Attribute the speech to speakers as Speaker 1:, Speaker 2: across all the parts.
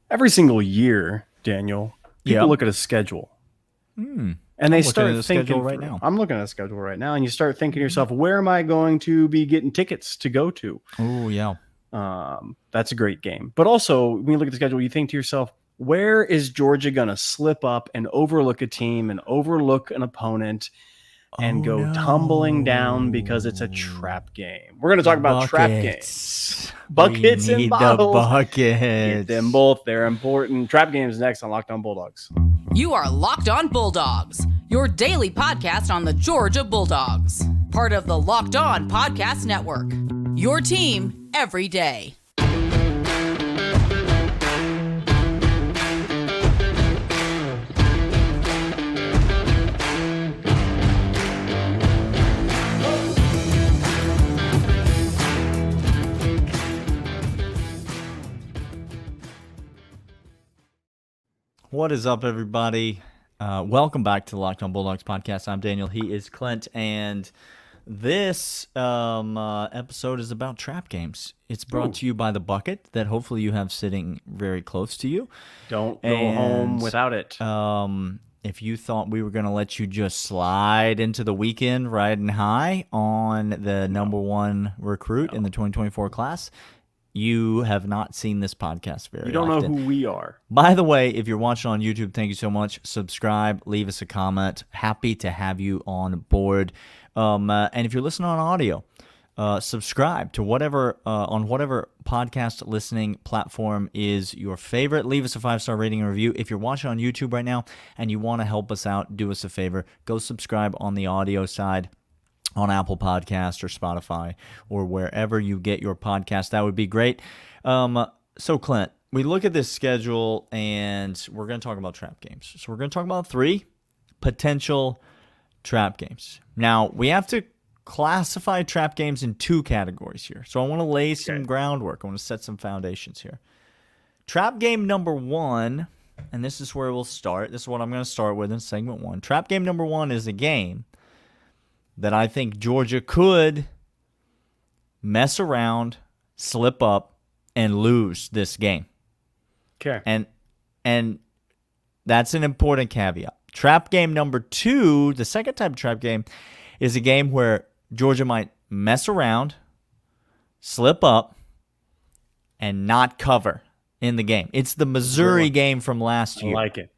Speaker 1: every single year, Daniel, people look at a schedule.
Speaker 2: And
Speaker 1: they start thinking
Speaker 2: right now.
Speaker 1: I'm looking at a schedule right now, and you start thinking to yourself, where am I going to be getting tickets to go to?
Speaker 2: Oh, yeah.
Speaker 1: That's a great game. But also, when you look at the schedule, you think to yourself, where is Georgia going to slip up and overlook a team and overlook an opponent and go tumbling down because it's a trap game? We're going to talk about trap games. Buckets and bottles.
Speaker 2: The buckets.
Speaker 1: Get them both. They're important. Trap games next on Locked On Bulldogs.
Speaker 3: You are Locked On Bulldogs, your daily podcast on the Georgia Bulldogs. Part of the Locked On Podcast Network. Your team every day.
Speaker 2: What is up, everybody? Welcome back to the Locked On Bulldogs podcast. I'm Daniel. He is Clint, and this episode is about trap games. It's brought to you by the bucket that hopefully you have sitting very close to you.
Speaker 1: Don't go home without it.
Speaker 2: If you thought we were going to let you just slide into the weekend riding high on the number one recruit in the 2024 class, you have not seen this podcast very often.
Speaker 1: You don't know who we are.
Speaker 2: By the way, if you're watching on YouTube, thank you so much. Subscribe, leave us a comment. Happy to have you on board. And if you're listening on audio, subscribe to whatever podcast listening platform is your favorite. Leave us a 5-star rating and review. If you're watching on YouTube right now and you want to help us out, do us a favor. Go subscribe on the audio side on Apple Podcast or Spotify or wherever you get your podcast. That would be great. So, Clint, we look at this schedule, and we're going to talk about trap games. So we're going to talk about 3 potential trap games. Now, we have to classify trap games in 2 categories here. So I want to lay some groundwork. I want to set some foundations here. Trap game number 1, and this is where we'll start. This is what I'm going to start with in segment 1. Trap game number 1 is a game that I think Georgia could mess around, slip up, and lose this game.
Speaker 1: Okay.
Speaker 2: And that's an important caveat. Trap game number 2, the second type of trap game, is a game where Georgia might mess around, slip up, and not cover in the game. It's the Missouri game from last year.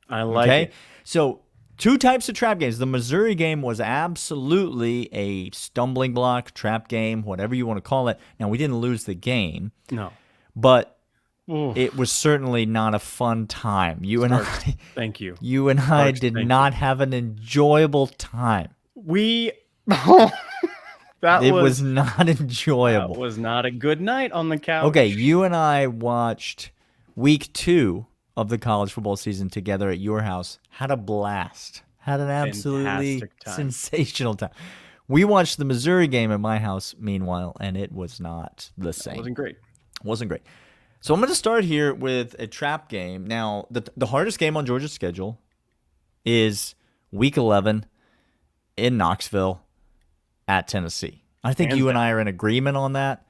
Speaker 1: I like it.
Speaker 2: So 2 types of trap games. The Missouri game was absolutely a stumbling block, trap game, whatever you want to call it. Now, we didn't lose the game.
Speaker 1: No.
Speaker 2: But it was certainly not a fun time.
Speaker 1: Thank you.
Speaker 2: You and I did not have an enjoyable time.
Speaker 1: It
Speaker 2: was not enjoyable.
Speaker 1: That was not a good night on the couch.
Speaker 2: Okay, you and I watched week 2 of the college football season together at your house. Had a blast. Had an absolutely sensational time. We watched the Missouri game at my house, meanwhile, and it was not the same.
Speaker 1: It
Speaker 2: wasn't great. So I'm going to start here with a trap game. Now, the hardest game on Georgia's schedule is week 11 in Knoxville at Tennessee. I think you and I are in agreement on that.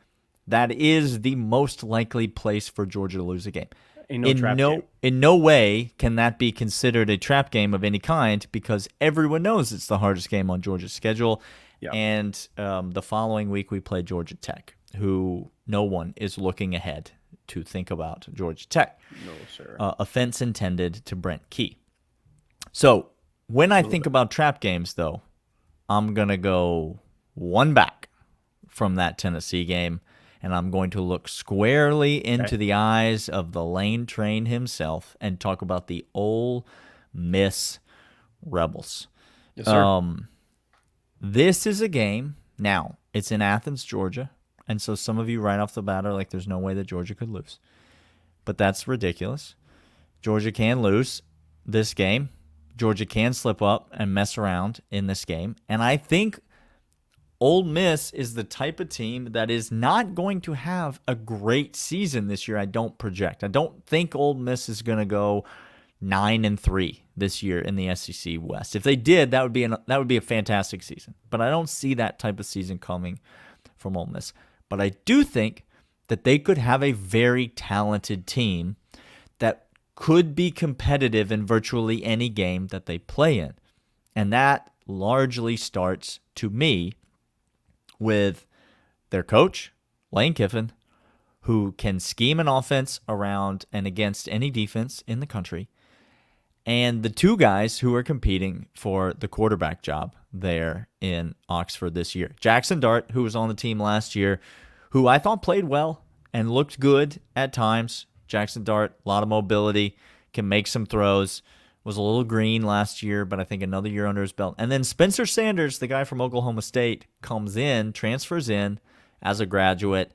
Speaker 2: That is the most likely place for Georgia to lose a game. In no way can that be considered a trap game of any kind, because everyone knows it's the hardest game on Georgia's schedule. Yeah. And the following week we play Georgia Tech, who no one is looking ahead to think about Georgia Tech.
Speaker 1: No, sir.
Speaker 2: Offense intended to Brent Key. So when I think about trap games, though, I'm going to go one back from that Tennessee game, and I'm going to look squarely into the eyes of the Lane Train himself and talk about the Ole Miss Rebels.
Speaker 1: Yes, sir.
Speaker 2: This is a game. Now, it's in Athens, Georgia, and so some of you right off the bat are like, there's no way that Georgia could lose. But that's ridiculous. Georgia can lose this game. Georgia can slip up and mess around in this game. And I think Ole Miss is the type of team that is not going to have a great season this year. I don't think Ole Miss is going to go 9-3 this year in the SEC West. If they did, that would be a fantastic season. But I don't see that type of season coming from Ole Miss. But I do think that they could have a very talented team that could be competitive in virtually any game that they play in. And that largely starts, to me, with their coach, Lane Kiffin, who can scheme an offense around and against any defense in the country, and the two guys who are competing for the quarterback job there in Oxford this year. Jackson Dart, who was on the team last year, who I thought played well and looked good at times. Jackson Dart, a lot of mobility, can make some throws, was a little green last year, but I think another year under his belt. And then Spencer Sanders, the guy from Oklahoma State, comes in, transfers in as a graduate,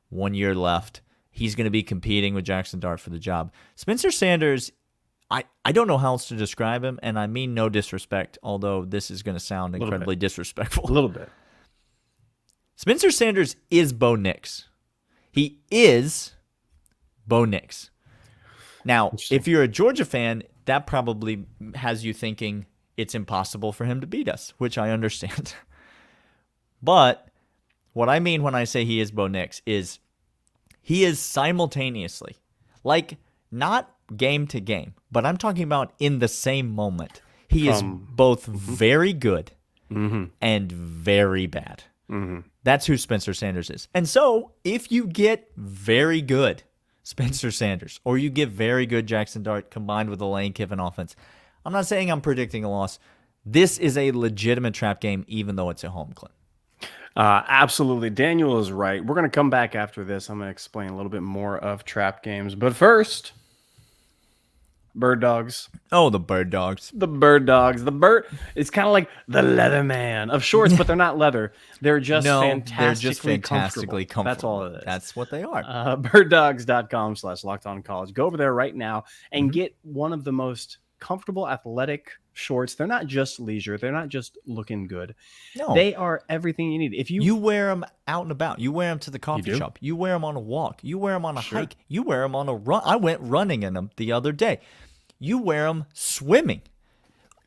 Speaker 2: 1 year left. He's going to be competing with Jackson Dart for the job. Spencer Sanders, I don't know how else to describe him, and I mean no disrespect, although this is going to sound incredibly disrespectful.
Speaker 1: A little bit.
Speaker 2: Spencer Sanders is Bo Nix. He is Bo Nix. Now, if you're a Georgia fan, that probably has you thinking it's impossible for him to beat us, which I understand. But what I mean when I say he is Bo Nix is he is simultaneously, like not game to game, but I'm talking about in the same moment. He is both very good and very bad. That's who Spencer Sanders is. And so if you get very good Spencer Sanders or you get very good Jackson Dart combined with the Lane Kiffin offense, I'm not saying I'm predicting a loss. This is a legitimate trap game, even though it's at home, Clint.
Speaker 1: Absolutely. Daniel is right. We're going to come back after this. I'm going to explain a little bit more of trap games. But first, Bird Dogs.
Speaker 2: Oh, the Bird Dogs.
Speaker 1: The Bird Dogs. The bird is kind of like the Leatherman of shorts, but they're not leather. They're just fantastically comfortable. That's all it is.
Speaker 2: That's what they are.
Speaker 1: Birddogs.com/LockedOnCollege. Go over there right now and get one of the most comfortable athletic shorts. They're not just leisure. They're not just looking good.
Speaker 2: No.
Speaker 1: They are everything you need. If you
Speaker 2: wear them out and about. You wear them to the coffee shop. You wear them on a walk. You wear them on a hike. You wear them on a run. I went running in them the other day. You wear them swimming.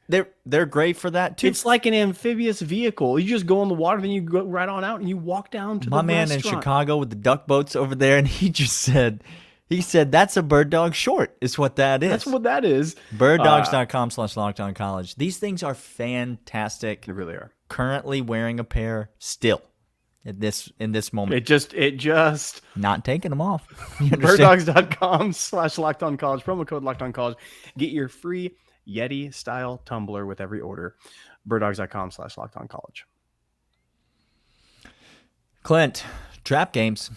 Speaker 2: They're great for that too.
Speaker 1: It's like an amphibious vehicle. You just go in the water, then you go right on out and you walk down to
Speaker 2: my man in Chicago with the duck boats over there, and he said that's a Bird Dog short is what that is.
Speaker 1: That's what that is.
Speaker 2: Birddogs.com/LockedOnCollege. These things are fantastic.
Speaker 1: They really are.
Speaker 2: Currently wearing a pair still in this moment.
Speaker 1: It just
Speaker 2: not taking them off.
Speaker 1: Birddogs.com/LockedOnCollege. Promo code LockedOnCollege. Get your free Yeti style tumbler with every order. Birddogs.com/LockedOnCollege.
Speaker 2: Clint, trap games.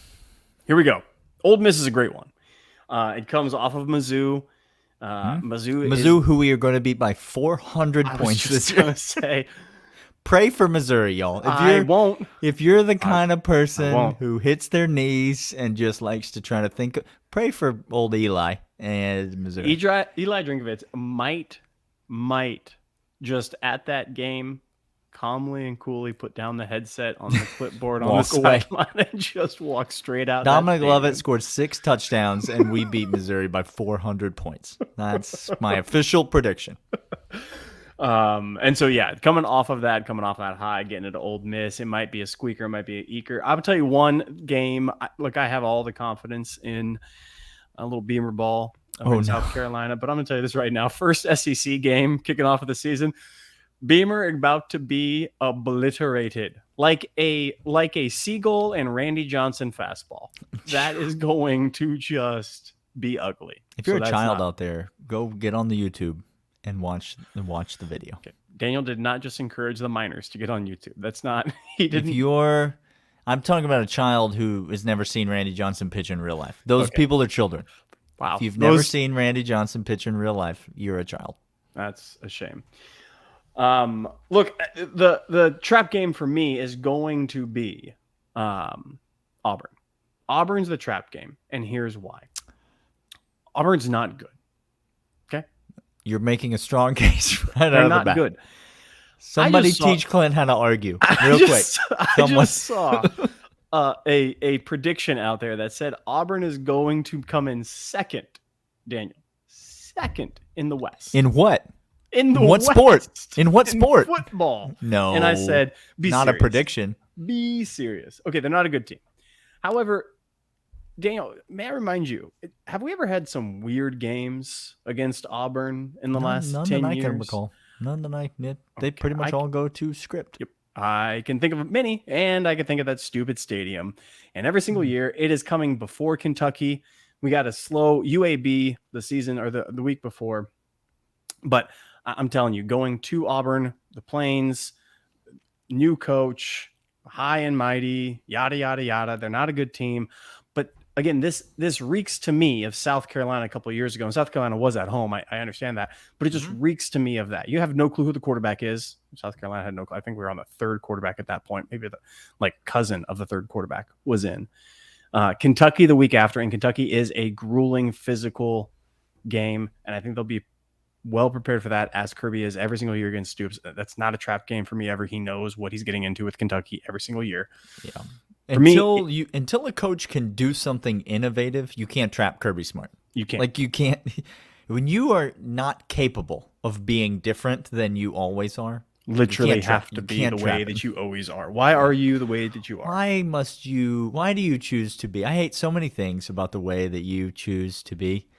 Speaker 1: Here we go. Ole Miss is a great one. It comes off of Mizzou. Mizzou,
Speaker 2: who we are going to beat by 400 points this year.
Speaker 1: Say,
Speaker 2: pray for Missouri, y'all. If you're the kind of person who hits their knees and just likes to try to think, pray for old Eli and Missouri.
Speaker 1: Eli Drinkovitz might just at that game calmly and coolly put down the headset on the clipboard on the sideline and just walk straight out.
Speaker 2: Dominic Lovett scored 6 touchdowns and we beat Missouri by 400 points. That's my official prediction.
Speaker 1: And so, coming off that high, getting into Ole Miss, it might be a squeaker, it might be an eeker. I would tell you one game. Look, I have all the confidence in a little Beamer ball in South Carolina, but I'm going to tell you this right now. First SEC game kicking off of the season. Beamer about to be obliterated like a Seagull and Randy Johnson fastball. That is going to just be ugly.
Speaker 2: If you're a child out there, go get on the YouTube and watch the video.
Speaker 1: Okay. Daniel did not just encourage the minors to get on YouTube. That's not he didn't.
Speaker 2: I'm talking about a child who has never seen Randy Johnson pitch in real life. Those people are children.
Speaker 1: Wow.
Speaker 2: If you've never seen Randy Johnson pitch in real life, you're a child.
Speaker 1: That's a shame. Look, the trap game for me is going to be Auburn. Auburn's the trap game, and here's why. Auburn's not good. Okay?
Speaker 2: You're making a strong case right
Speaker 1: They're
Speaker 2: out of
Speaker 1: not
Speaker 2: the bat.
Speaker 1: good.
Speaker 2: Somebody teach Clint how to argue real quick.
Speaker 1: I just saw a prediction out there that said Auburn is going to come in second, Daniel. Second in the West.
Speaker 2: In what?
Speaker 1: In
Speaker 2: what sport? In what sport?
Speaker 1: Football.
Speaker 2: No.
Speaker 1: And I said, be
Speaker 2: not
Speaker 1: serious.
Speaker 2: A prediction.
Speaker 1: Be serious. Okay, they're not a good team. However, Daniel, may I remind you, have we ever had some weird games against Auburn in the last
Speaker 2: None
Speaker 1: 10
Speaker 2: that I can
Speaker 1: years?
Speaker 2: recall. None that they
Speaker 1: Okay,
Speaker 2: pretty much all go to script.
Speaker 1: Yep. I can think of many, and I can think of that stupid stadium. And every single year, it is coming before Kentucky. We got a slow UAB the season or the week before. But I'm telling you, going to Auburn, the Plains, new coach, high and mighty, yada, yada, yada. They're not a good team. But again, this reeks to me of South Carolina a couple of years ago. And South Carolina was at home. I understand that. But it just reeks to me of that. You have no clue who the quarterback is. South Carolina had no clue. I think we were on the third quarterback at that point. Maybe the cousin of the third quarterback was in. Kentucky the week after. And Kentucky is a grueling physical game. And I think they'll be well prepared for that, as Kirby is every single year against Stoops. That's not a trap game for me ever. He knows what he's getting into with Kentucky every single year.
Speaker 2: Yeah.
Speaker 1: For
Speaker 2: Until a coach can do something innovative, you can't trap Kirby Smart.
Speaker 1: You can't.
Speaker 2: Like you can't when you are not capable of being different than you always are.
Speaker 1: Literally have to be the way that you always are. Why are you the way that you are?
Speaker 2: Why do you choose to be? I hate so many things about the way that you choose to be.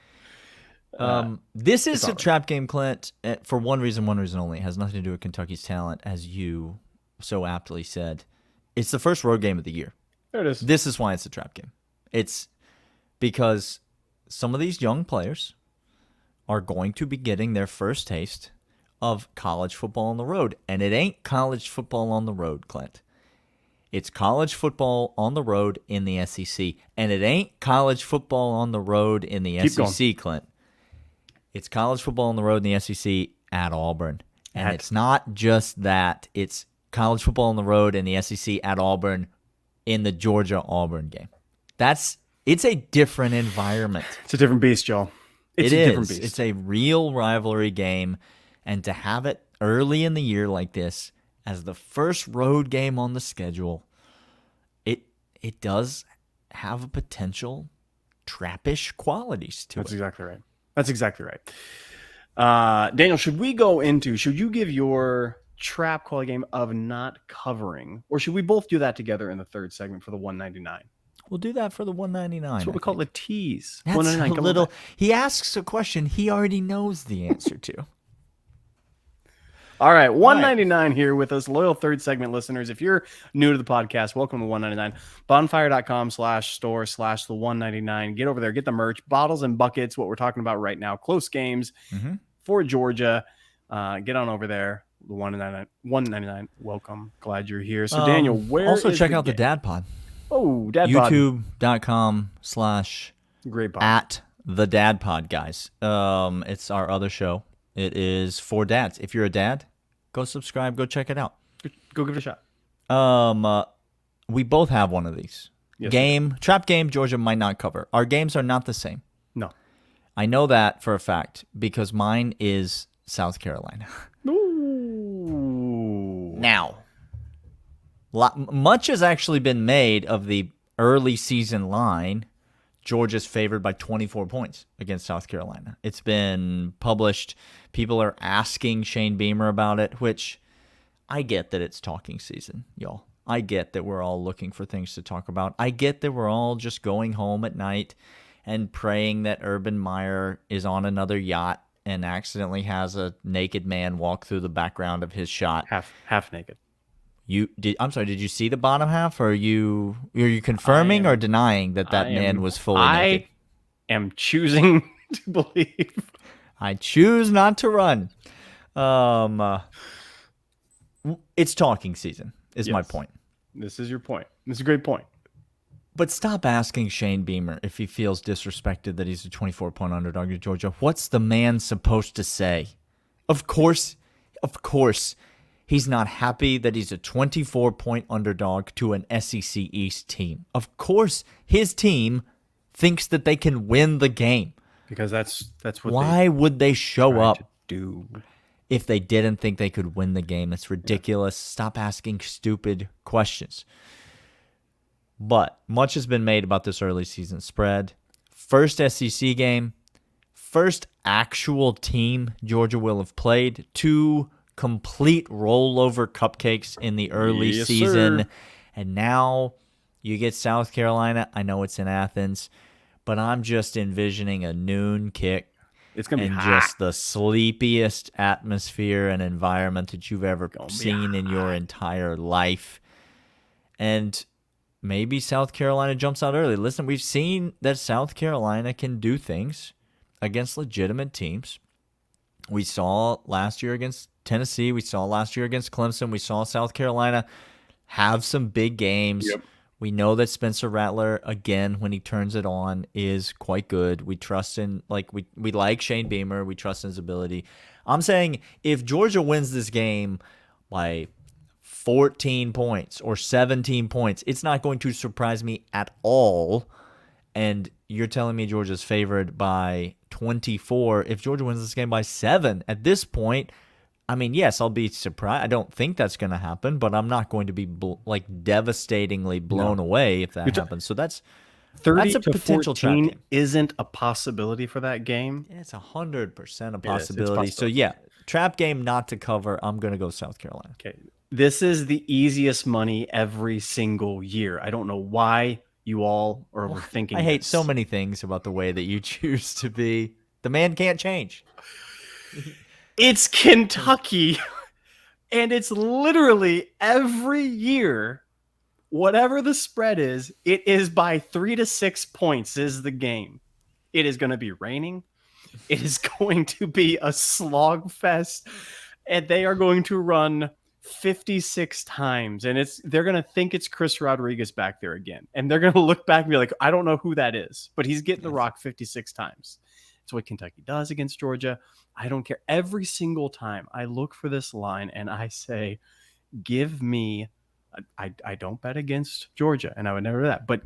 Speaker 2: This is a trap game, Clint, for one reason only. It has nothing to do with Kentucky's talent, as you so aptly said. It's the first road game of the year.
Speaker 1: There it is.
Speaker 2: This is why it's a trap game. It's because some of these young players are going to be getting their first taste of college football on the road. And it ain't college football on the road, Clint. It's college football on the road in the SEC. And it ain't college football on the road in the SEC, Clint. It's college football on the road in the SEC at Auburn. And it's not just that. It's college football on the road in the SEC at Auburn in the Georgia-Auburn game. It's a different environment.
Speaker 1: It's a different beast, y'all. It's a different beast.
Speaker 2: It's a real rivalry game. And to have it early in the year like this as the first road game on the schedule, it does have a potential trappish qualities to it.
Speaker 1: That's exactly right. Daniel, should you give your trap quality game of not covering, or should we both do that together in the third segment for the 199?
Speaker 2: We'll do that for the 199.
Speaker 1: That's what we call the tease.
Speaker 2: That's 199. He asks a question he already knows the answer to.
Speaker 1: All right, 199 here with us, loyal third segment listeners. If you're new to the podcast, welcome to 199. Bonfire.com/store/the199. Get over there, get the merch, bottles and buckets, what we're talking about right now, close games for Georgia. Get on over there. The 199. Welcome. Glad you're here. So, Daniel, where
Speaker 2: also
Speaker 1: is
Speaker 2: check out the Dad Pod.
Speaker 1: Oh, Dad Pod.
Speaker 2: YouTube.com/
Speaker 1: Great pod.
Speaker 2: at the Dad Pod, guys. It's our other show. It is for dads. If you're a dad, go subscribe. Go check it out.
Speaker 1: Go give it a shot.
Speaker 2: We both have one of these.
Speaker 1: Yes,
Speaker 2: Trap game, Georgia might not cover. Our games are not the same.
Speaker 1: No.
Speaker 2: I know that for a fact because mine is South Carolina.
Speaker 1: Ooh.
Speaker 2: Now, much has actually been made of the early season line. Georgia's favored by 24 points against South Carolina. It's been published. People are asking Shane Beamer about it, which I get that it's talking season, y'all. I get that we're all looking for things to talk about. I get that we're all just going home at night and praying that Urban Meyer is on another yacht and accidentally has a naked man walk through the background of his shot.
Speaker 1: Half naked.
Speaker 2: I'm sorry, did you see the bottom half? Or are you confirming or denying that man was fully naked?
Speaker 1: I am choosing to believe.
Speaker 2: I choose not to run. It's talking season, is my point.
Speaker 1: This is your point. This is a great point.
Speaker 2: But stop asking Shane Beamer if he feels disrespected that he's a 24-point underdog to Georgia. What's the man supposed to say? Of course, he's not happy that he's a 24-point underdog to an SEC East team. Of course, his team thinks that they can win the game.
Speaker 1: Because that's what.
Speaker 2: Why would they show up
Speaker 1: do
Speaker 2: if they didn't think they could win the game? It's ridiculous. Yeah. Stop asking stupid questions. But much has been made about this early season spread. First SEC game, first actual team Georgia will have played. 2 complete rollover cupcakes in the early season.
Speaker 1: Sir.
Speaker 2: And now You get South Carolina. I know it's in Athens, but I'm just envisioning a noon kick.
Speaker 1: It's going to be
Speaker 2: and
Speaker 1: hot.
Speaker 2: just the sleepiest atmosphere and environment that you've ever seen in your entire life. And maybe South Carolina jumps out early. Listen, we've seen that South Carolina can do things against legitimate teams. We saw last year against Tennessee. We saw last year against Clemson. We saw South Carolina have some big games.
Speaker 1: Yep.
Speaker 2: We know that Spencer Rattler, again, when he turns it on, is quite good. We trust in, we like Shane Beamer. We trust in his ability. I'm saying if Georgia wins this game by 14 points or 17 points, it's not going to surprise me at all. And you're telling me Georgia's favored by 24. If Georgia wins this game by 7 at this point, I mean, yes, I'll be surprised. I don't think that's going to happen, but I'm not going to be devastatingly blown away if that happens. So that's
Speaker 1: 30
Speaker 2: a
Speaker 1: to
Speaker 2: potential
Speaker 1: 14
Speaker 2: trap game.
Speaker 1: Isn't a possibility for that game.
Speaker 2: It's 100% a
Speaker 1: It's
Speaker 2: possibility. So yeah, trap game not to cover. I'm going to go South Carolina.
Speaker 1: Okay, this is the easiest money every single year. I don't know why you all are overthinking.
Speaker 2: I hate so many things about the way that you choose to be. The man can't change.
Speaker 1: It's Kentucky, and it's literally every year, whatever the spread is, it is by 3 to 6 points is the game. It is going to be raining. It is going to be a slog fest, and they are going to run 56 times, and they're going to think it's Chris Rodriguez back there again, and they're going to look back and be like, I don't know who that is, but he's getting the rock 56 times. It's what Kentucky does against Georgia. I don't care. Every single time I look for this line and I say, give me, I don't bet against Georgia, and I would never do that, but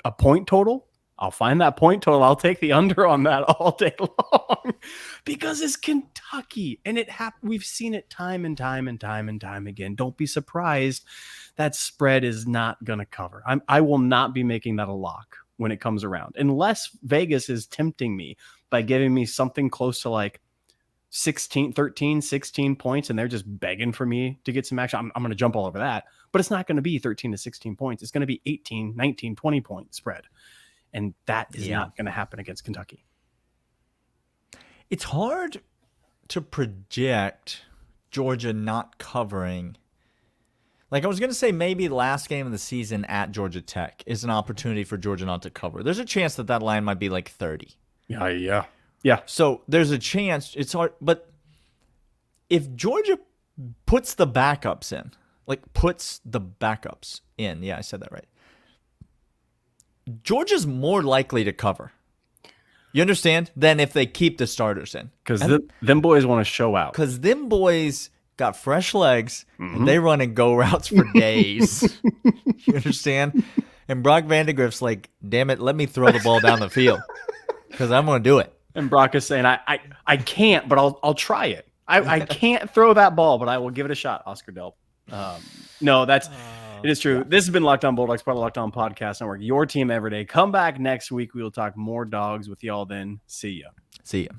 Speaker 1: a point total, I'll find that point total. I'll take the under on that all day long because it's Kentucky, and we've seen it time and time and time and time again. Don't be surprised that spread is not going to cover. I will not be making that a lock when it comes around, unless Vegas is tempting me by giving me something close to like 16 points, and they're just begging for me to get some action. I'm going to jump all over that, but it's not going to be 13 to 16 points. It's going to be 18, 19, 20 point spread. And that is not going to happen against Kentucky.
Speaker 2: It's hard to project Georgia not covering. Like I was going to say, maybe the last game of the season at Georgia Tech is an opportunity for Georgia not to cover. There's a chance that line might be like 30.
Speaker 1: Yeah.
Speaker 2: So there's a chance. It's hard. But if Georgia puts the backups in, yeah, I said that right. Georgia's more likely to cover. You understand? Than if they keep the starters in.
Speaker 1: Because them boys want to show out.
Speaker 2: Because them boys got fresh legs, and they run and go routes for days. You understand? And Brock Vandegrift's like, damn it, let me throw the ball down the field. Because I'm going to do it.
Speaker 1: And Brock is saying, I can't, but I'll try it. I can't throw that ball, but I will give it a shot, Oscar Delp. No, it is true. This has been Locked On Bulldogs, part of Locked On Podcast Network. Your team every day. Come back next week. We will talk more dogs with y'all then. See ya.